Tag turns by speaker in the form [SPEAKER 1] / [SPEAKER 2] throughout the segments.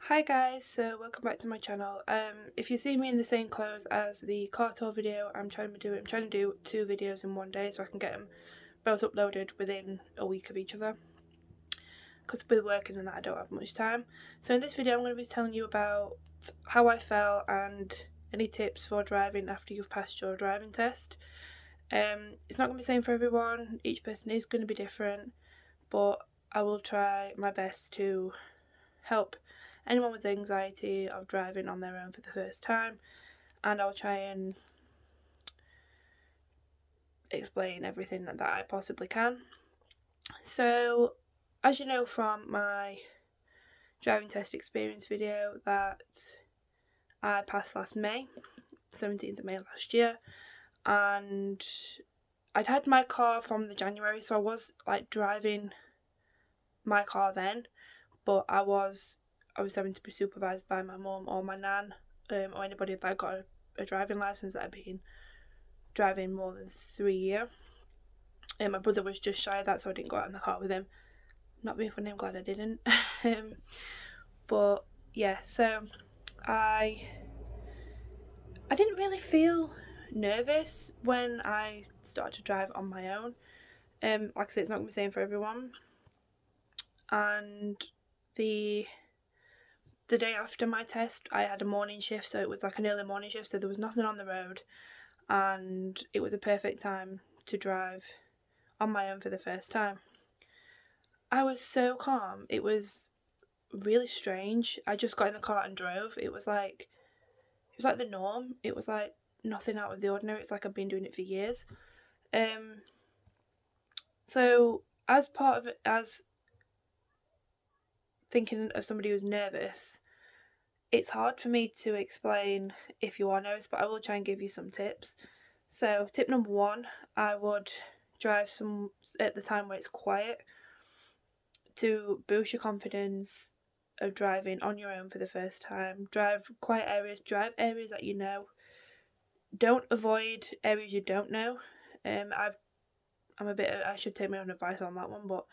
[SPEAKER 1] Hi guys, so welcome back to my channel. If you see me in the same clothes as the car tour video, I'm trying to do 2 videos in one day so I can get them both uploaded within a week of each other. Because with working and that I don't have much time. So in this video I'm going to be telling you about how I felt and any tips for driving after you've passed your driving test. It's not going to be the same for everyone, each person is going to be different, but I will try my best to help anyone with anxiety of driving on their own for the first time, and I'll try and explain everything that I possibly can. So, as you know from my driving test experience video, that I passed last May, 17th of May last year, and I'd had my car from the January, so I was like driving my car then, but I was having to be supervised by my mum or my nan, or anybody that got a driving license that had been driving more than 3 years. My brother was just shy of that, so I didn't go out in the car with him. Not being funny, I'm glad I didn't. But yeah, so I I didn't really feel nervous when I started to drive on my own. Like I said, it's not gonna be the same for everyone. And the the day after my test, I had a morning shift, so it was like an early morning shift, so there was nothing on the road, and it was a perfect time to drive on my own for the first time. I was so calm. It was really strange. I just got in the car and drove. It was like the norm. It was like nothing out of the ordinary. It's like I've been doing it for years. Um so as part of it, as thinking of somebody who's nervous, it's hard for me to explain if you are nervous, but I will try and give you some tips. So tip number one, I would drive some at the time where it's quiet to boost your confidence of driving on your own for the first time. Drive quiet areas, drive areas that you know. Don't avoid areas you don't know. I should take my own advice on that one, but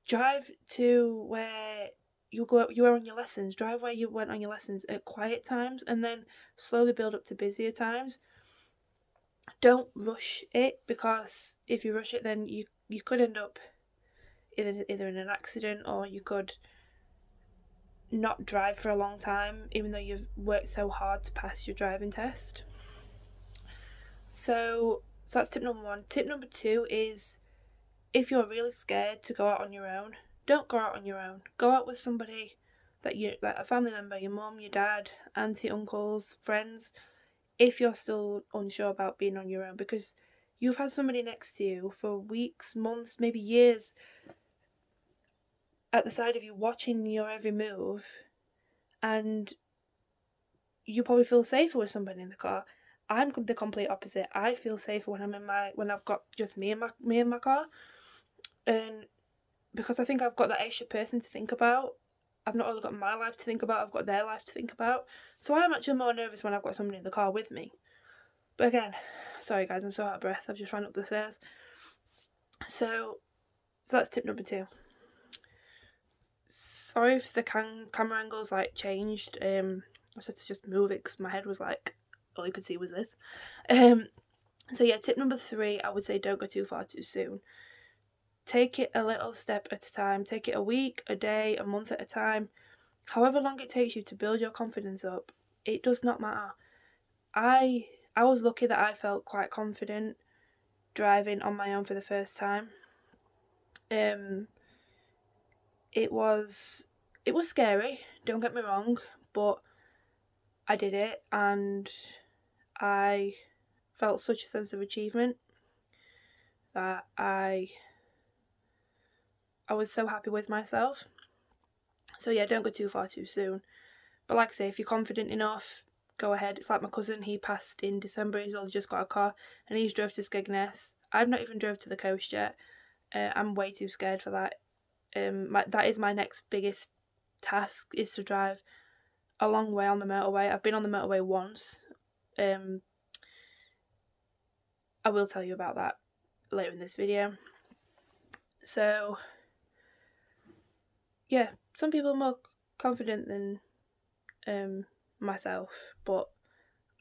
[SPEAKER 1] drive to where you were on your lessons. Drive where you went on your lessons at quiet times, and then slowly build up to busier times. Don't rush it, because if you rush it, then you could end up either in an accident, or you could not drive for a long time, even though you've worked so hard to pass your driving test. So that's tip number one. Tip number two is, if you're really scared to go out on your own, don't go out on your own. Go out with somebody that you like, a family member, your mum, your dad, auntie, uncles, friends, if you're still unsure about being on your own, because you've had somebody next to you for weeks, months, maybe years at the side of you watching your every move, and you probably feel safer with somebody in the car. I'm the complete opposite. I feel safer when I've got just me in my car, and because I think I've got that extra person to think about. I've not only got my life to think about, I've got their life to think about. So I'm actually more nervous when I've got somebody in the car with me. But again, sorry guys, I'm so out of breath. I've just run up the stairs. So that's tip number two. Sorry if the camera angles like changed. I had to just move it because my head was like, all you could see was this. So yeah, tip number three, I would say don't go too far too soon. Take it a little step at a time. Take it a week, a day, a month at a time. However long it takes you to build your confidence up, it does not matter. I I was lucky that I felt quite confident driving on my own for the first time. Um, it was scary. Don't get me wrong, but I did it, and I felt such a sense of achievement that I was so happy with myself. So yeah, don't go too far too soon. But like I say, if you're confident enough, go ahead. It's like my cousin, he passed in December, he's only just got a car, and he's drove to Skegness. I've not even drove to the coast yet. I'm way too scared for that. That is my next biggest task, is to drive a long way on the motorway. I've been on the motorway once. Um, I will tell you about that later in this video. So yeah, some people are more confident than myself, but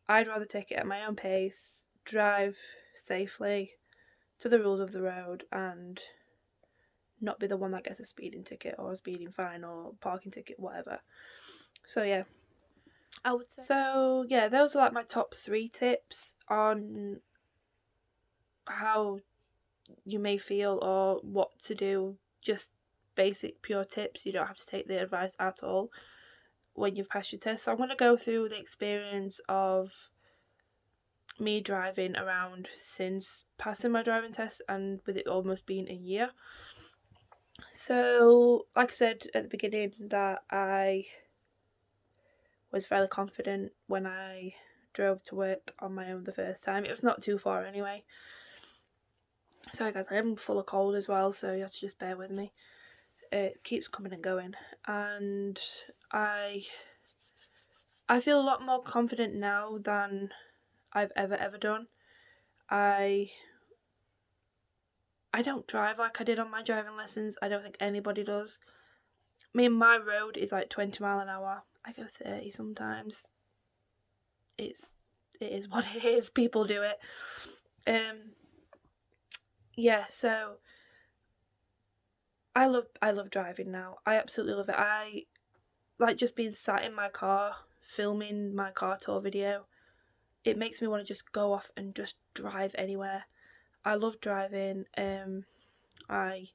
[SPEAKER 1] I'd rather take it at my own pace, drive safely to the rules of the road, and not be the one that gets a speeding ticket or a speeding fine or parking ticket, whatever. So yeah,
[SPEAKER 2] I would say.
[SPEAKER 1] so yeah, those are like my top 3 tips on how you may feel or what to do. Just basic pure tips. You don't have to take the advice at all when you've passed your test. So I'm going to go through the experience of me driving around since passing my driving test, and with it almost being a year. So like I said at the beginning, that I was fairly confident when I drove to work on my own the first time. It was not too far anyway. Sorry guys, I am full of cold as well, so you have to just bear with me. It keeps coming and going, and I feel a lot more confident now than I've ever done. I don't drive like I did on my driving lessons. I don't think anybody does. I mean, my road is like 20 mile an hour. I go 30 sometimes. It is what it is. People do it. Yeah, so I love driving now. I absolutely love it. I like just being sat in my car filming my car tour video. It makes me want to just go off and just drive anywhere. I love driving. I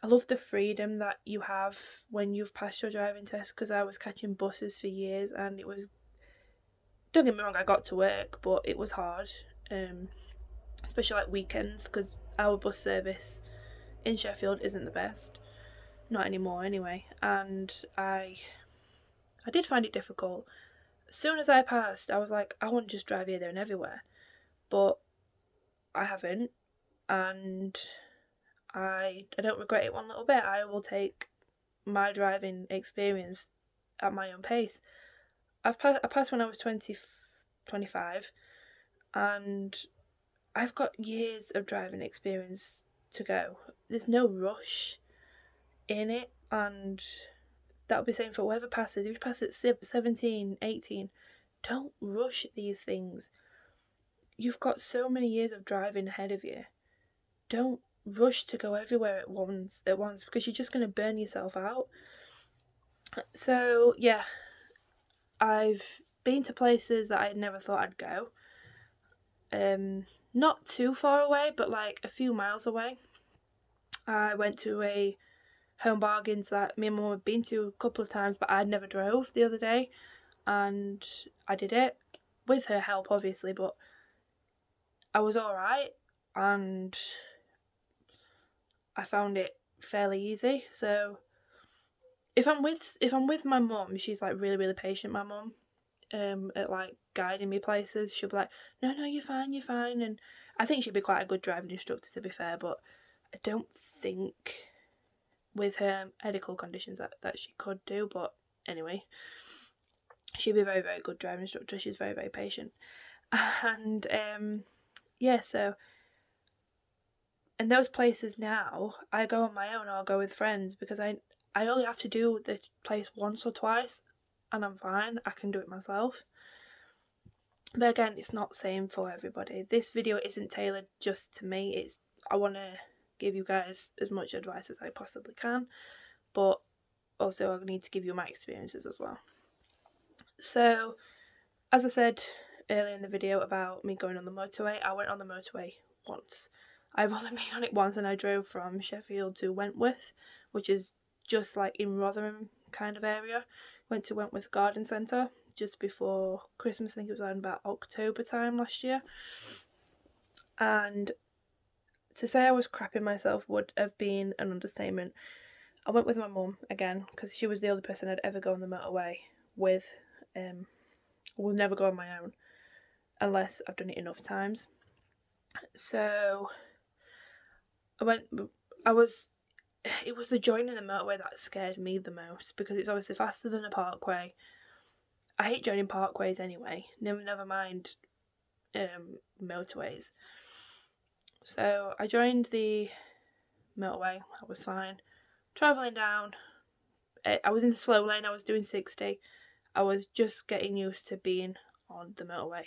[SPEAKER 1] love the freedom that you have when you've passed your driving test, because I was catching buses for years and it was, don't get me wrong, I got to work, but it was hard, especially like weekends, because our bus service in Sheffield isn't the best, not anymore anyway, and I did find it difficult. As soon as I passed, I was like, I want to just drive here, there, and everywhere, but I haven't, and I don't regret it one little bit. I will take my driving experience at my own pace. I passed when I was 25, and I've got years of driving experience to go. There's no rush in it, and that'll be saying for whoever passes. If you pass at 17, 18, don't rush these things. You've got so many years of driving ahead of you. Don't rush to go everywhere at once because you're just going to burn yourself out. So yeah, I've been to places that I never thought I'd go. Not too far away, but like a few miles away. I went to a Home Bargains that me and Mum had been to a couple of times, but I'd never drove the other day, and I did it with her help, obviously, but I was alright, and I found it fairly easy. So if I'm with my mum, she's like really patient. My mum, at like guiding me places, she'll be like, no, you're fine, and I think she'd be quite a good driving instructor, to be fair, but I don't think with her medical conditions that she could do. But anyway, she'd be a very good driving instructor. She's very patient, and yeah, so in those places now I go on my own or I'll go with friends, because I only have to do the place once or twice and I'm fine. I can do it myself. But again, it's not the same for everybody. This video isn't tailored just to me. I want to give you guys as much advice as I possibly can, but also I need to give you my experiences as well. So as I said earlier in the video about me going on the motorway, I went on the motorway once. I've only been on it once, and I drove from Sheffield to Wentworth, which is just like in Rotherham kind of area. Went to Wentworth Garden Centre just before Christmas. I think it was around about October time last year. And to say I was crapping myself would have been an understatement. I went with my mum again because she was the only person I'd ever go on the motorway with. Will never go on my own unless I've done it enough times. So it was the joining the motorway that scared me the most, because it's obviously faster than a parkway. I hate joining parkways anyway, never mind motorways. So I joined the motorway, I was fine. Travelling down I was in the slow lane, I was doing 60. I was just getting used to being on the motorway.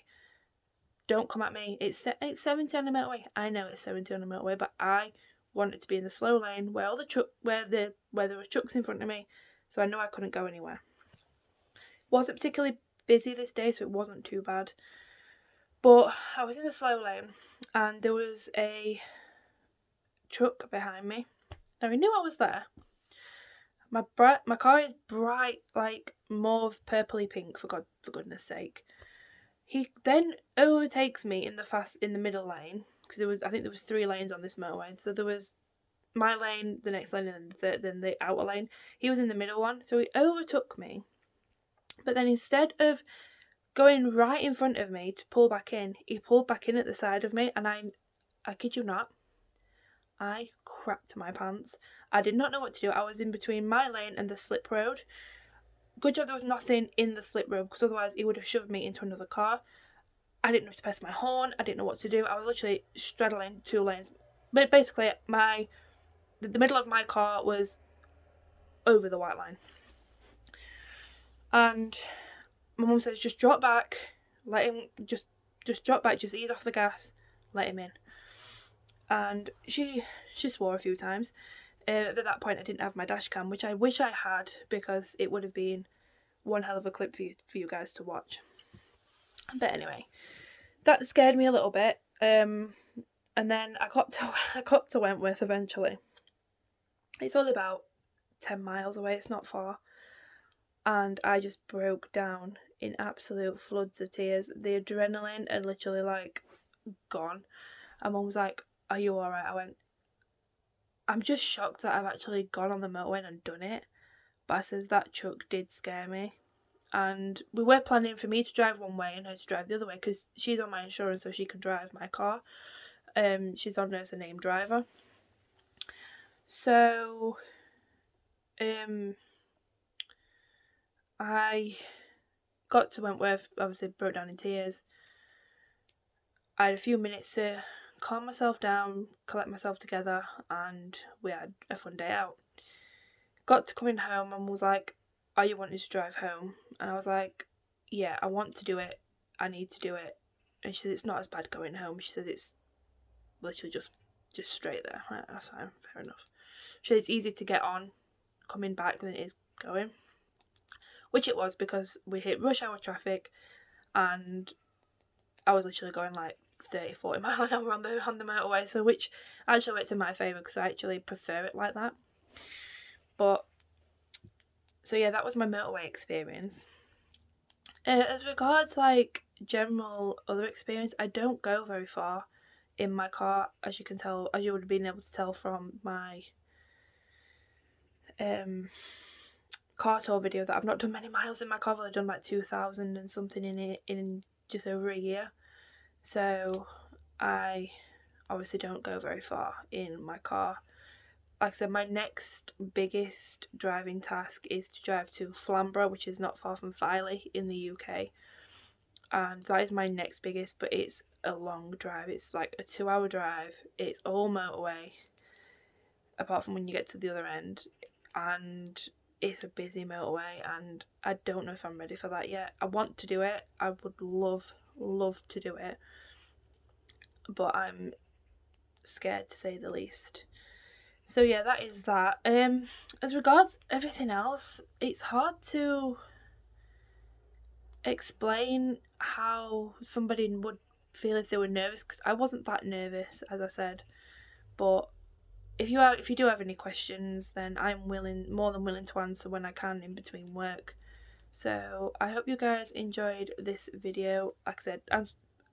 [SPEAKER 1] Don't come at me. It's 70 on the motorway. I know it's 70 on the motorway, but I wanted to be in the slow lane where there were trucks in front of me, so I know I couldn't go anywhere. Wasn't particularly busy this day, so it wasn't too bad. But I was in the slow lane, and there was a truck behind me. Now he knew I was there. My car is bright, like mauve, purpley pink. For goodness sake. He then overtakes me in the middle lane, because I think there was 3 lanes on this motorway. So there was my lane, the next lane, and then the outer lane. He was in the middle one, so he overtook me. But then instead of going right in front of me to pull back in, he pulled back in at the side of me, and I kid you not, I crapped my pants. I did not know what to do. I was in between my lane and the slip road. Good job there was nothing in the slip road, because otherwise he would have shoved me into another car. I didn't know to press my horn. I didn't know what to do. I was literally straddling 2 lanes. But basically, the middle of my car was over the white line. And my mum says, just drop back, let him, just drop back, just ease off the gas, let him in. And she swore a few times. At that point, I didn't have my dash cam, which I wish I had, because it would have been one hell of a clip for you guys to watch. But anyway, that scared me a little bit. And then I got to Wentworth eventually. It's only about 10 miles away, it's not far. And I just broke down in absolute floods of tears. The adrenaline had literally like gone. And Mum was like, "Are you alright?" I went, "I'm just shocked that I've actually gone on the motorway and done it." But I says that truck did scare me. And we were planning for me to drive one way and her to drive the other way, because she's on my insurance, so she can drive my car. She's on as a named driver. So I got to Wentworth, obviously broke down in tears. I had a few minutes to calm myself down, collect myself together, and we had a fun day out. Got to coming home and was like, "Are you wanting to drive home?" And I was like, "Yeah, I want to do it. I need to do it." And she said, "It's not as bad going home." She said, "It's literally just straight there." Right, that's fine, fair enough. She said, "It's easy to get on coming back than it is going." Which it was, because we hit rush hour traffic and I was literally going like 30-40 mile an hour on the motorway, so which actually worked in my favour, because I actually prefer it like that. But so yeah, that was my motorway experience. As regards like general other experience, I don't go very far in my car, as you can tell, as you would have been able to tell from my car tour video, that I've not done many miles in my car. I've done like 2,000 and something in it in just over a year. So I obviously don't go very far in my car. Like I said, my next biggest driving task is to drive to Flamborough, which is not far from Filey in the UK. And that is my next biggest, but it's a long drive. It's like a 2-hour drive. It's all motorway, apart from when you get to the other end. And it's a busy motorway, and I don't know if I'm ready for that yet. I want to do it. I would love to do it, but I'm scared, to say the least. So yeah, that is that. As regards everything else, it's hard to explain how somebody would feel if they were nervous, because I wasn't that nervous, as I said. But if you do have any questions, then I'm more than willing to answer when I can in between work. So I hope you guys enjoyed this video. Like I said,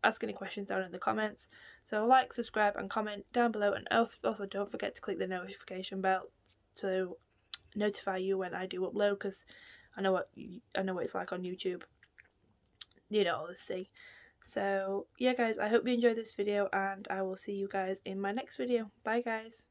[SPEAKER 1] ask any questions down in the comments. So like, subscribe and comment down below, and also don't forget to click the notification bell to notify you when I do upload, because I know what it's like on YouTube. You know, all the see. So yeah guys, I hope you enjoyed this video, and I will see you guys in my next video. Bye guys.